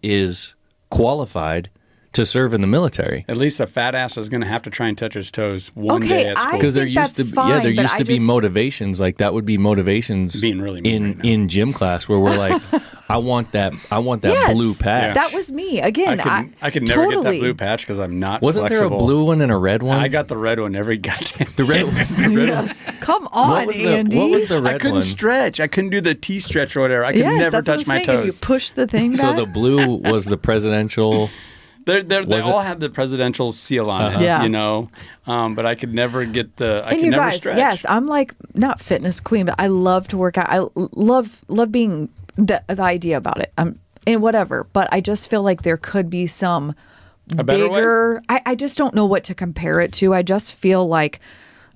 is qualified to serve in the military. At least a fat ass is going to have to try and touch his toes one Okay, day at I school. Because there think used to that's be, fine, there but used I to be just- motivations like that would be motivations Being really mean right now. in gym class where we're like, I want that Yes, blue patch. That was me again. I could never totally. get that blue patch because I'm not Wasn't flexible. there a blue one and a red one? I got the red one every goddamn. the red one. The red one. Yes. Come on, What was Andy. what was the red I couldn't one? stretch. I couldn't do the T stretch or whatever. I could Yes, never that's what I'm touch my saying. If you toes. push the thing back. So the blue was the presidential. They Was all it? have the presidential seal on it, Yeah. you know. But I could never get the. I and could you never guys, stretch. yes, I'm like not fitness queen, but I love to work out. I love being the idea about it. And whatever, but I just feel like there could be some A better way? bigger. I just don't know what to compare it to. I just feel like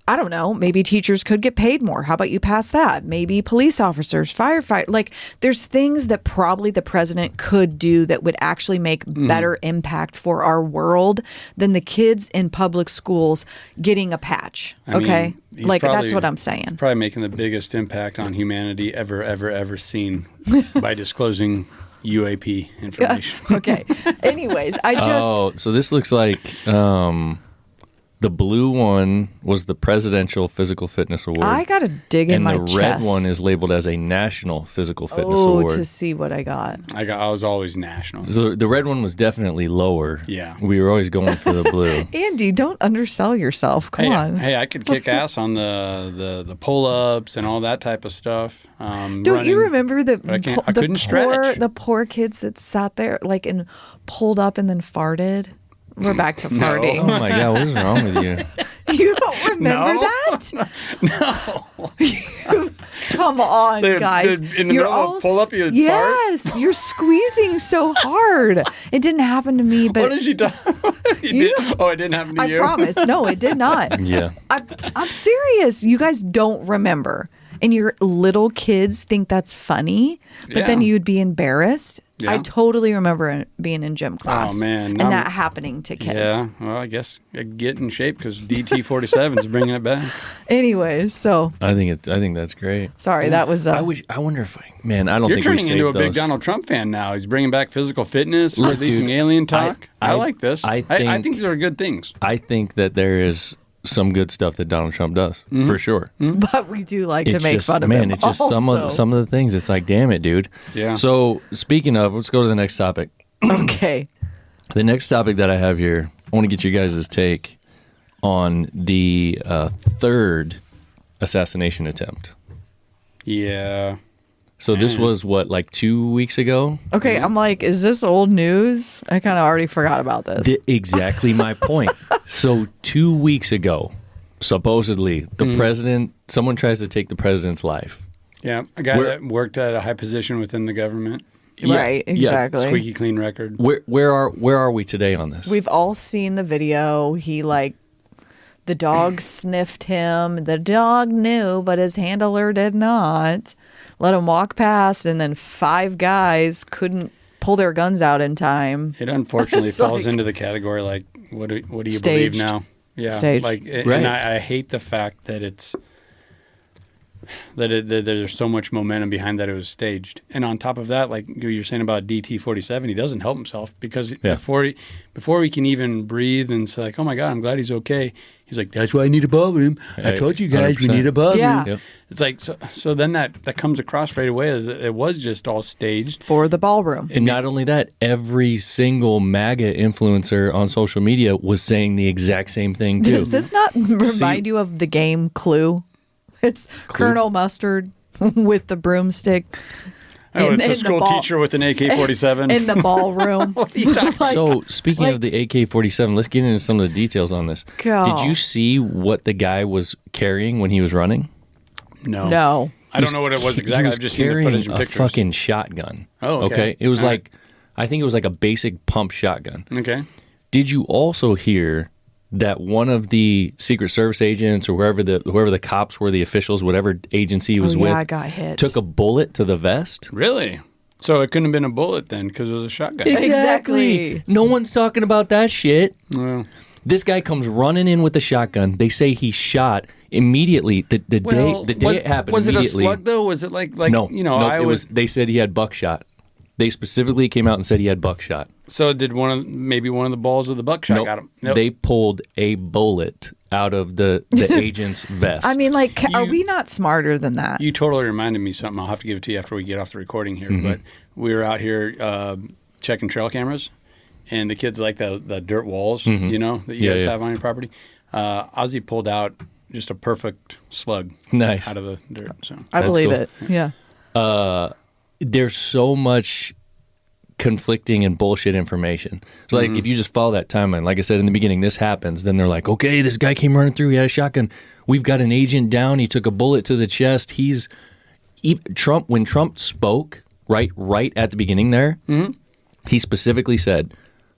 I don't know, maybe teachers could get paid more. How about you pass that? Maybe police officers, firefighters. Like, there's things that probably the president could do that would actually make better impact for our world than the kids in public schools getting a patch. Okay? Like, that's what I'm saying. Probably making the biggest impact on humanity ever seen by disclosing UAP information. Okay. Anyways, so this looks like the blue one was the Presidential Physical Fitness Award. I got to dig in my chest. And the red one is labeled as a National Physical Fitness Oh, Award. to see what I got. I was always national. So the red one was definitely lower. Yeah. We were always going for the blue. Andy, don't undersell yourself. Come on. Hey, I could kick ass on the pull-ups and all that type of stuff. Don't you remember I couldn't stretch. The poor kids that sat there like and pulled up and then farted? We're back to farting. Oh my God, what is wrong with you? You don't remember that? No. Come on, guys. In the middle of a pull-up, you would fart? Yes, you're squeezing so hard. It didn't happen to me, but... What did you do? Oh, it didn't happen to you? I promise. No, it did not. Yeah. I'm serious. You guys don't remember. And your little kids think that's funny, but then you'd be embarrassed. Yeah. I totally remember being in gym class. Oh, man. And that happening to kids. Yeah. Well, I guess I get in shape because DT47 is bringing it back. Anyways, so... I think that's great. Sorry, that was... I wonder if I don't You're think we turning saved into a big those. Donald Trump fan now. He's bringing back physical fitness, Look, releasing dude, alien talk. I like this. I think these are good things. I think that there is some good stuff that Donald Trump does, for sure. But we do like to make fun of him. It's just some of the things. It's like, damn it, dude. Yeah. So speaking of, let's go to the next topic. Okay. The next topic that I have here, I want to get you guys' take on the third assassination attempt. Yeah. So this was like 2 weeks ago? Okay, I'm like, is this old news? I kind of already forgot about this. Exactly my point. So 2 weeks ago, supposedly, the president, someone tries to take the president's life. Yeah. A guy that worked at a high position within the government. Right, exactly. Squeaky clean record. Where are we today on this? We've all seen the video. He the dog sniffed him. The dog knew, but his handler did not. Let him walk past, and then 5 guys couldn't pull their guns out in time. It unfortunately It's falls like- into the category like, what do you Staged. believe now? Yeah, Staged. and Right. I hate the fact that it's that there's so much momentum behind that it was staged. And on top of that, like you're saying about DT47, he doesn't help himself because before he can even breathe and say like, oh my God, I'm glad he's okay. He's like, that's why I need a ballroom. I told you guys 100%. we need a ballroom. Yeah. Yep. It's like so then that comes across right away as it was just all staged. For the ballroom. And not only that, every single MAGA influencer on social media was saying the exact same thing too. Does this not remind you of the game Clue? It's Colonel Mustard with the broomstick. Oh, it's in a the school ball- teacher with an AK-47. in the ballroom. So speaking of the AK-47, let's get into some of the details on this. God. Did you see what the guy was carrying when he was running? No. I don't know what it was exactly. He was I've just seen the carrying footage and a pictures. fucking shotgun. Oh, okay. It was All like, I think it was like a basic pump shotgun. Okay. Did you also hear that one of the Secret Service agents or whoever the cops were, the officials, whatever agency he was with, got hit. took a bullet to the vest? Really? So it couldn't have been a bullet then because it was a shotgun. Exactly. No one's talking about that shit. Well, This guy comes running in with a shotgun. They say he shot immediately. The day it happened. Was it a immediately, slug though? Was it like No, I it was. They said he had buckshot. They specifically came out and said he had buckshot. So did maybe one of the balls of the buckshot Nope. got him? Nope. They pulled a bullet out of the agent's vest. I mean, like, are we not smarter than that? You totally reminded me something. I'll have to give it to you after we get off the recording here. Mm-hmm. But we were out here checking trail cameras, and the kids like the dirt walls, that you guys have on your property. Ozzy pulled out just a perfect slug Nice. out of the dirt. So I That's believe cool. it. Yeah. There's so much conflicting and bullshit information. So like if you just follow that timeline, like I said in the beginning, this happens, then they're like, okay, this guy came running through, he had a shotgun. We've got an agent down, he took a bullet to the chest. When Trump spoke right at the beginning there, he specifically said,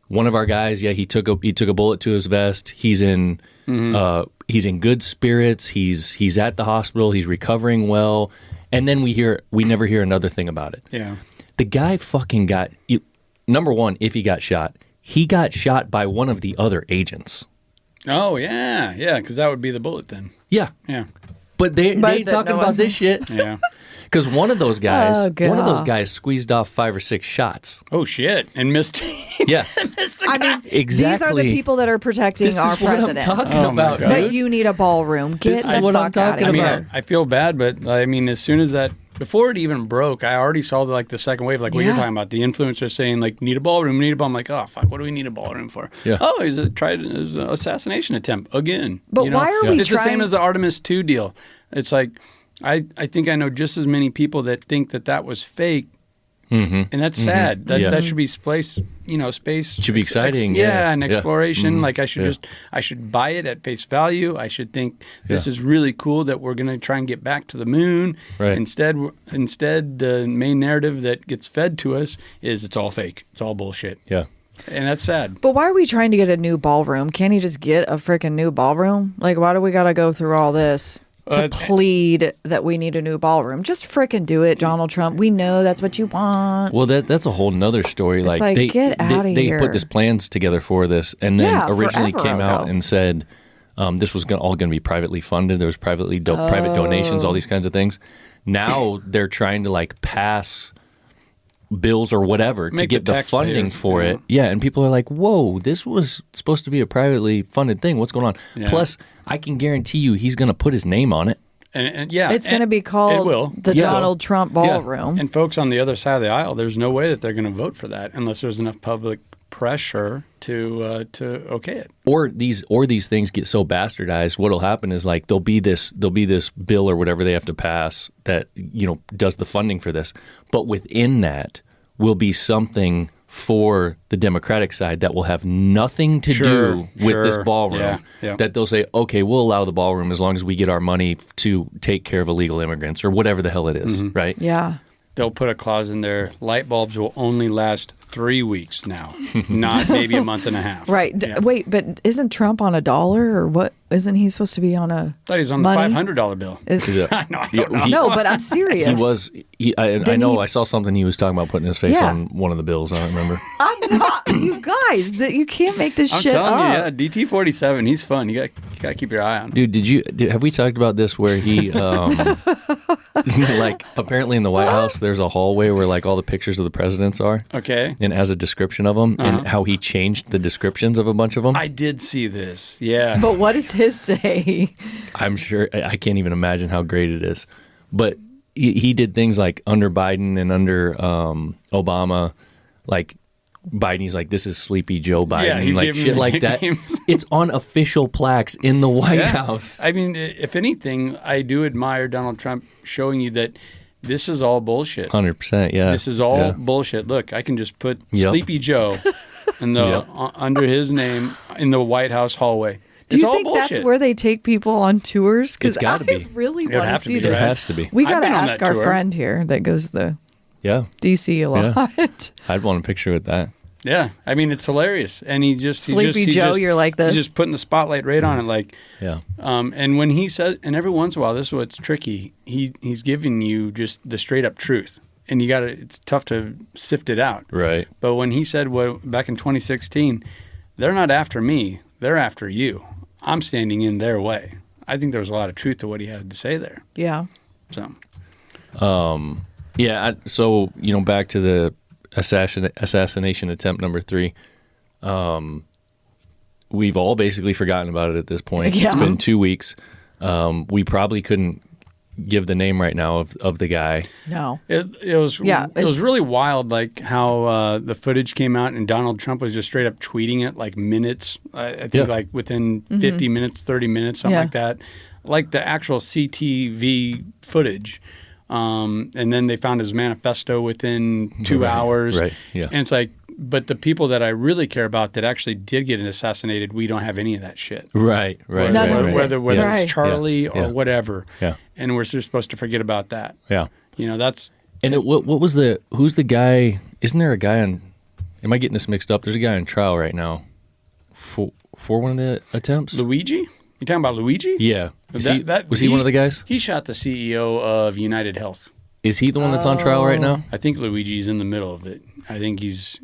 one of our guys, he took a bullet to his vest. He's in he's in good spirits. He's at the hospital. He's recovering well. And then we never hear another thing about it. Yeah. The guy fucking got, number one, if he got shot, he got shot by one of the other agents. Oh, yeah. Yeah, because that would be the bullet then. Yeah. Yeah. But they ain't talking about this shit. Yeah. Because one of those guys, Oh, God. squeezed off 5 or 6 shots. Oh, shit. And missed. Yes. I mean, Exactly. these are the people that are protecting This our is what president. I'm talking Oh, my about, God. dude. But you need a ballroom. Get This is the what I'm fuck out talking of I mean, here. I feel bad, but I mean, as soon as that, before it even broke, I already saw the second wave, like what you're Yeah. talking about. The influencers saying, like, need a ballroom, need a ballroom. I'm like, oh, fuck, what do we need a ballroom for? Yeah. Oh, he's tried an assassination attempt again. But why are we It's the same trying- as the Artemis II deal. It's like, I think I know just as many people that think that was fake. And that's sad. That should be space. Should be exciting, yeah. And exploration. Mhm. Like I should buy it at face value. I should think this is really cool that we're going to try and get back to the moon. Right. Instead, the main narrative that gets fed to us is it's all fake. It's all bullshit. Yeah. And that's sad. But why are we trying to get a new ballroom? Can't he just get a freaking new ballroom? Like, why do we got to go through all this to plead that we need a new ballroom? Just freaking do it, Donald Trump. We know that's what you want. Well, that's a whole nother story. It's Like, like, get outta they here. put this plans together for this, and then Yeah, originally forever came out ago. and said this was all going to be privately funded. There was private donations, all these kinds of things. Now they're trying to like pass bills or whatever to Make get the the funding taxpayers, for it. Yeah, and people are like, "Whoa, this was supposed to be a privately funded thing. What's going on?" Yeah. Plus, I can guarantee you, he's going to put his name on it. And yeah, It's going to be called it will. the Yeah. Donald Trump Ballroom. And folks on the other side of the aisle, there's no way that they're going to vote for that unless there's enough public pressure to okay it. Or these things get so bastardized. What'll happen is like there'll be this bill or whatever they have to pass that does the funding for this, but within that will be something for the Democratic side that will have nothing to do with this ballroom. Yeah. That they'll say, okay, we'll allow the ballroom as long as we get our money to take care of illegal immigrants or whatever the hell it is, right? Yeah. They'll put a clause in there. Light bulbs will only last 3 weeks now, not maybe a month and a half. Right. Yeah. Wait, but isn't Trump on $1 or what? Isn't he supposed to be on a I thought he was on money? the $500 bill. Is- Is it- No, I don't know. no, but I'm serious. He was. I Didn't know. he- I saw something he was talking about putting his face Yeah. on one of the bills. I don't remember. I'm not. You guys, that you can't make this I'm shit telling up. you, yeah, DT-47, he's fun. You got to keep your eye on him. Dude, have we talked about this where he, like, apparently in the White House, there's a hallway where, like, all the pictures of the presidents are, Okay. and it has a description of them, and how he changed the descriptions of a bunch of them. I did see this. Yeah. But what does his say? I'm sure, I can't even imagine how great it is. But he did things like under Biden and under Obama, like, Biden's like, this is Sleepy Joe Biden, Yeah, he and like gave him shit like that. nicknames. It's on official plaques in the White Yeah. House. I mean, if anything, I do admire Donald Trump showing you that this is all bullshit. 100%, yeah. This is all Yeah. bullshit. Look, I can just put Yep. Sleepy Joe in the Yep. under his name in the White House hallway. Do It's you all think bullshit. that's where they take people on tours? Because It's gotta I be. really It'd want to have to see be, this. It has to be. We I've got to been on ask that our tour. friend here that goes to the Yeah. DC a lot. I'd want a picture with that. Yeah, I mean it's hilarious, and he just Sleepy Joe, you're like this. He's just putting the spotlight right on it, like. Yeah. And when he says, and every once in a while, this is what's tricky. He's giving you just the straight up truth, and it's tough to sift it out. Right. But when he said, back in 2016, they're not after me, they're after you. I'm standing in their way. I think there was a lot of truth to what he had to say there. Yeah. So, Yeah. So, back to the assassination attempt number 3. We've all basically forgotten about it at this point. Yeah. It's been 2 weeks. We probably couldn't give the name right now of the guy. No. it was really wild, like how the footage came out and Donald Trump was just straight up tweeting it like minutes. I think Yeah. like within 50 minutes, 30 minutes, something Yeah. like that. Like the actual CTV footage. And then they found his manifesto within 2 hours. Right, yeah. And it's like, but the people that I really care about that actually did get assassinated, we don't have any of that shit. Right. Right. None right, of right. it. Whether Yeah. it's Right. Charlie Yeah, or yeah. whatever. Yeah. And we're just supposed to forget about that. Yeah. That's And what was who's the guy? Isn't there a guy on? Am I getting this mixed up? There's a guy on trial right now for one of the attempts. Luigi? You talking about Luigi? Yeah. Was he He one of the guys? He shot the CEO of United Health. Is he the one that's on trial right now? I think Luigi's in the middle of it. I think he's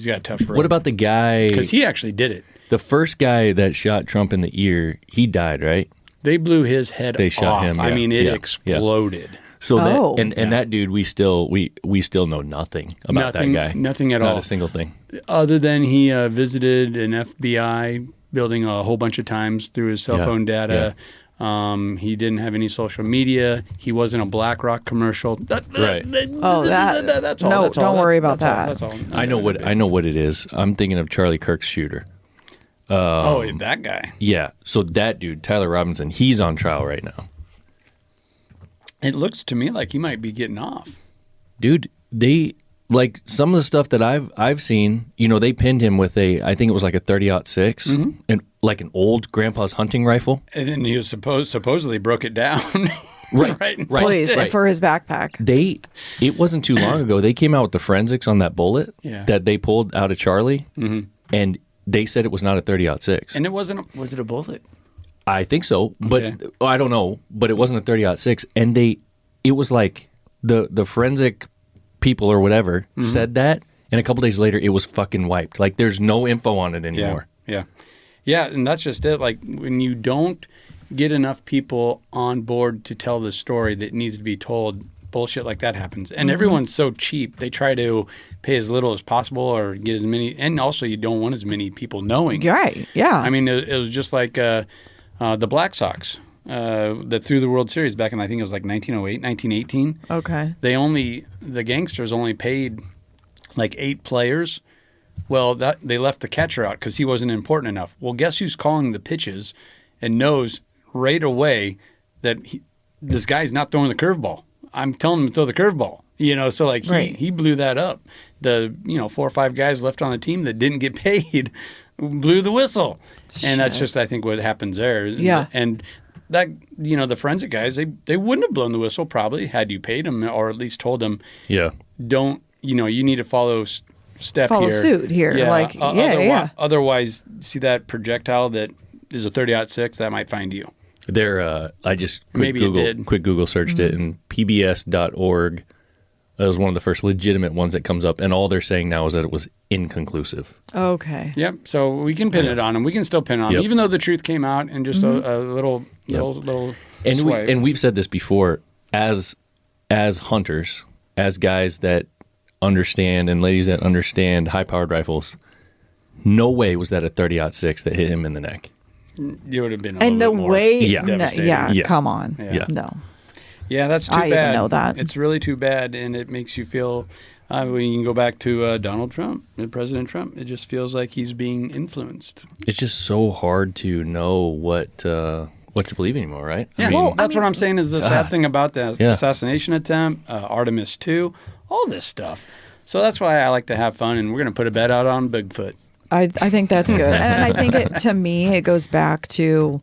got a tough road. What about the guy? Because he actually did it. The first guy that shot Trump in the ear, he died, right? They blew his head They shot off. him, I yeah, mean, it yeah, exploded. So Oh. that dude, we still know nothing about that guy. Nothing at all. Not a single thing. Other than he visited an FBI building a whole bunch of times through his cell phone data. He didn't have any social media. He wasn't a BlackRock commercial. Right. Oh, That's all. No, That's all. don't worry about That's that. all. I know what it is. I'm thinking of Charlie Kirk's shooter. That guy. Yeah. So that dude, Tyler Robinson, he's on trial right now. It looks to me like he might be getting off. Dude, they like some of the stuff that I've seen, they pinned him with I think it was like a 30-06 and like an old grandpa's hunting rifle. And then he was supposedly broke it down. Right. Please, Right. for his backpack. It wasn't too long ago. They came out with the forensics on that bullet that they pulled out of Charlie, and they said it was not a 30-06. And it wasn't. Was it a bullet? I think so, but Okay. I don't know. But it wasn't a 30-06, and it was like the forensic people or whatever said that, and a couple days later it was fucking wiped. Like there's no info on it anymore. Yeah, and that's just it. Like when you don't get enough people on board to tell the story that needs to be told, bullshit like that happens. And everyone's so cheap, they try to pay as little as possible or get as many. And also, you don't want as many people knowing. Right, yeah. I mean, it was just like the Black Sox that threw the World Series back in, I think it was like 1908, 1918. Okay. The gangsters only paid like 8 players. Well, they left the catcher out because he wasn't important enough. Well, guess who's calling the pitches and knows right away that this guy's not throwing the curveball. I'm telling him to throw the curveball. So like he blew that up. The 4 or 5 guys left on the team that didn't get paid blew the whistle. And that's just, I think, what happens there. Yeah. And that, the forensic guys, they wouldn't have blown the whistle probably had you paid them or at least told them, Yeah. don't, you need to follow step Follow here. suit here. Yeah. Like, Otherwise, see that projectile that is a 30-06, that might find you. I just Maybe it did. quick Google searched it, and pbs.org is one of the first legitimate ones that comes up, and all they're saying now is that it was inconclusive. Okay. Yep. So we can pin it on them. We can still pin it on them, even though the truth came out in just a little swipe. And we've said this before, as hunters, as guys that understand and ladies that understand high-powered rifles, no way was that a 30-06 that hit him in the neck. You would have been And the way, devastating. come on. Yeah. No. Yeah, that's too I bad. even know that. It's really too bad, and it makes you feel. We can go back to Donald Trump, President Trump. It just feels like he's being influenced. It's just so hard to know what to believe anymore, right? Yeah, that's what I'm saying is the sad thing about the Yeah. assassination attempt, Artemis 2, all this stuff. So that's why I like to have fun, and we're going to put a bet out on Bigfoot. I think that's good. And I think to me, it goes back to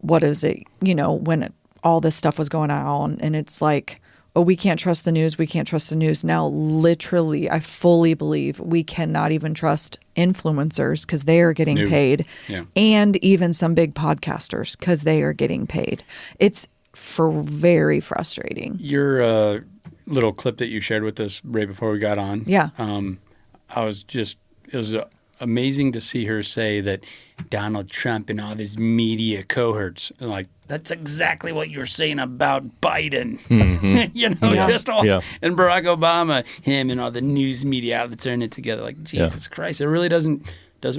what is it, when all this stuff was going on and it's like, oh, we can't trust the news. We can't trust the news. Now, literally, I fully believe we cannot even trust influencers because they are getting paid. Yeah. And even some big podcasters because they are getting paid. It's very frustrating. Your little clip that you shared with us right before we got on. Yeah. It was amazing to see her say that Donald Trump and all of his media cohorts, like, that's exactly what you're saying about Biden. And Barack Obama, him and all the news media outlets are in it together. Like, Jesus Christ, it really doesn't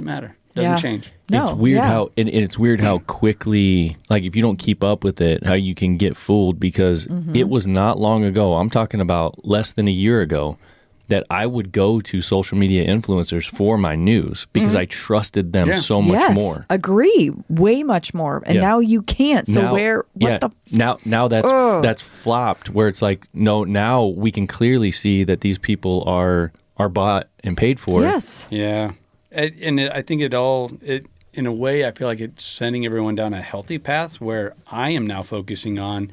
matter. Doesn't change. No, it's weird how it's weird how quickly, like if you don't keep up with it, how you can get fooled because it was not long ago. I'm talking about less than a year ago that I would go to social media influencers for my news because I trusted them so much more. Agree. Way much more. And now you can't. So now that's flopped where it's like, no, now we can clearly see that these people are bought and paid for. Yes. Yeah. I think in a way, I feel like it's sending everyone down a healthy path where I am now focusing on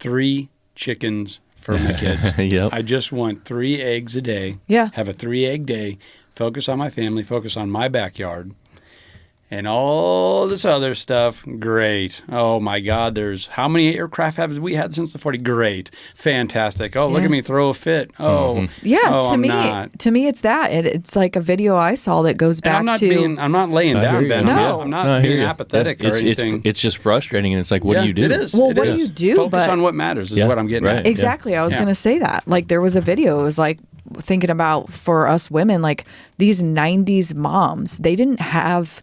3 chickens for my kids. Yep. I just want 3 eggs a day. Yeah. Have a 3-egg day. Focus on my family. Focus on my backyard. and all this other stuff. Great. Oh my God. How many aircraft have we had since the 40s? Great. Fantastic. Oh, look at me throw a fit. Oh, Yeah, oh, to I'm me, not. it's that. It's like a video I saw that goes back And to. I'm not laying I hear down, you. Ben. No. I'm No, I not hear being you. apathetic or anything. It's just frustrating, and it's like, what do you do? It is. Well, It what do is. you do? Focus But- on what matters is Yeah, what I'm getting right. at. Exactly. I was going to say that. Like, there was a video. It was like thinking about for us women, like these 90s moms, they didn't have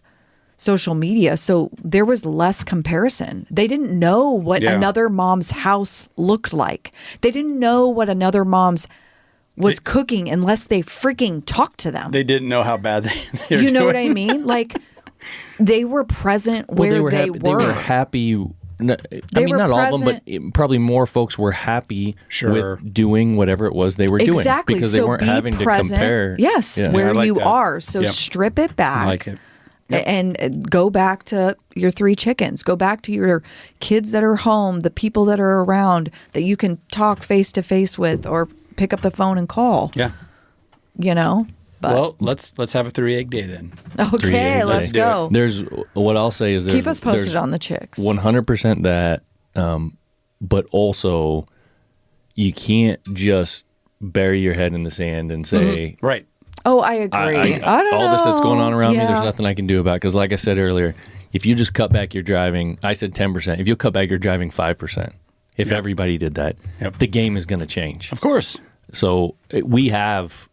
social media. So there was less comparison. They didn't know what Yeah. another mom's house looked like. They didn't know what another mom's was cooking unless they freaking talked to them. They didn't know how bad they were You know doing. what I mean? Like, they were present Well, where they were they happy. They were happy. I They mean, were not all of them, but present. probably more folks were happy Sure. with doing whatever it was they were doing Exactly. because so they weren't be having present, to compare. Yes, Yeah. where I like you that. are. So Yep. strip it back. I like it. And go back to your 3 chickens. Go back to your kids that are home, the people that are around that you can talk face to face with or pick up the phone and call. Yeah. You know? But, Well, let's have a 3-egg day then. Three okay, egg let's day. go. There's what I'll say is there's Keep us posted there's on the chicks. 100% that, but also you can't just bury your head in the sand and say, Right. Oh, I agree. I don't know. all this that's going on around me, there's Yeah. nothing I can do about it. Because like I said earlier, if you just cut back your driving, I said 10%. If you cut back your driving 5%, if everybody did that, Yep. the game is going to change. Of course. So we have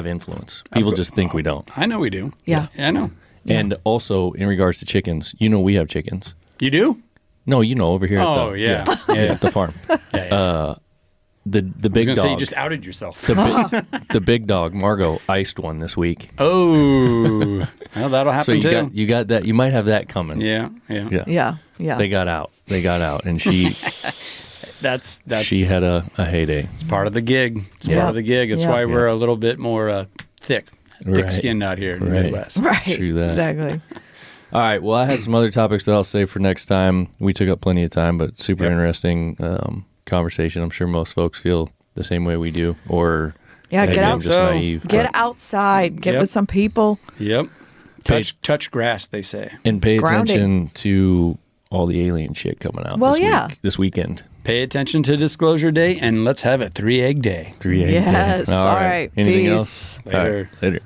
influence. People just think we don't. I know we do. Yeah. I know. And also in regards to chickens, we have chickens. You do? No, over here. Oh, at the, yeah. at the farm. Yeah. The I big was dog. gonna say you just outed yourself. the big dog Margot iced one this week. Oh, well, that'll happen So you too. you got that. You might have that coming. Yeah. Yeah. They got out, and she That's she had a heyday. it's part of the gig. It's Yeah. part of the gig. It's Yeah. why we're a little bit more thick-skinned out here in the Right. Midwest. Right. True that. Exactly. All right. Well, I had some other topics that I'll save for next time. We took up plenty of time, but super Yep. interesting conversation. I'm sure most folks feel the same way we do, or Yeah, maybe get I'm out. just naive. Get but- outside. Get Yep. with some people. Yep. Touch grass, they say. and pay Grounding. attention to all the alien shit coming out. Well, this yeah. this weekend. Pay attention to Disclosure Day, and let's have a 3-egg day. 3 egg day. Yes. All right. Anything Peace. else? All right. Later. Later.